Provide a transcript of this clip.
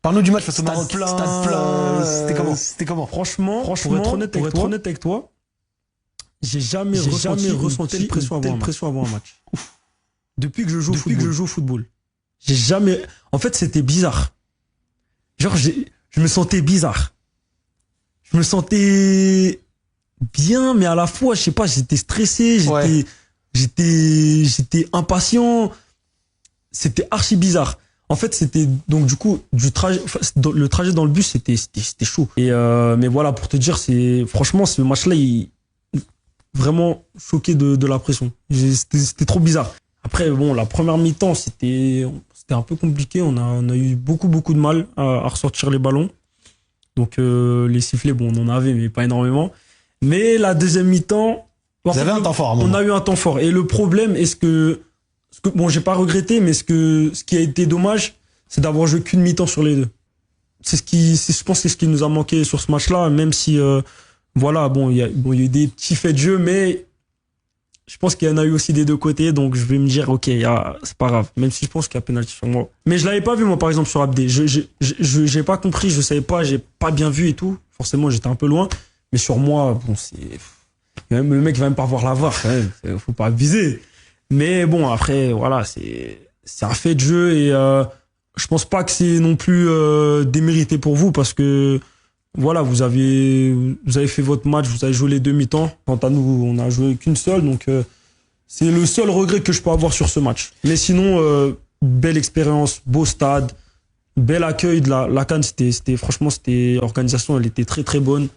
Parle-nous du match face au Stade Maroc. plein, Stade plein. C'était comment? Franchement, pour être honnête avec toi, j'ai jamais ressenti une telle pression avant un match. Depuis que je joue au football. J'ai jamais. En fait, c'était bizarre. Genre, je me sentais bizarre. Je me sentais bien, mais à la fois, je sais pas, j'étais stressé, Ouais. j'étais impatient. C'était archi bizarre. En fait, c'était donc du coup le trajet dans le bus, c'était chaud. Et mais voilà, pour te dire, franchement ce match-là, il vraiment choqué de la pression. C'était trop bizarre. Après, bon, la première mi-temps, c'était un peu compliqué. On a eu beaucoup de mal à ressortir les ballons. Donc les sifflets, bon, on en avait, mais pas énormément. Mais la deuxième mi-temps, Vous avez un temps fort à un moment. on a eu un temps fort. Et le problème, bon, j'ai pas regretté, mais ce qui a été dommage, c'est d'avoir joué qu'une mi-temps sur les deux. Je pense que c'est ce qui nous a manqué sur ce match-là, même si, voilà, bon, il y a eu des petits faits de jeu, mais je pense qu'il y en a eu aussi des deux côtés, donc je vais me dire, ok, c'est pas grave, même si je pense qu'il y a penalty sur moi. Mais je l'avais pas vu, moi, par exemple, sur Abdé. J'ai pas compris, je savais pas, j'ai pas bien vu et tout. Forcément, j'étais un peu loin. Mais sur moi, bon, même le mec va même pas voir la VAR, quand même. Faut pas abuser. Mais bon, après, voilà, c'est un fait de jeu et je pense pas que c'est non plus démérité pour vous parce que voilà, vous avez fait votre match, vous avez joué les demi-temps. Quant à nous, on a joué qu'une seule, donc c'est le seul regret que je peux avoir sur ce match. Mais sinon, belle expérience, beau stade, bel accueil de la CAN. Franchement, l'organisation, elle était très très bonne.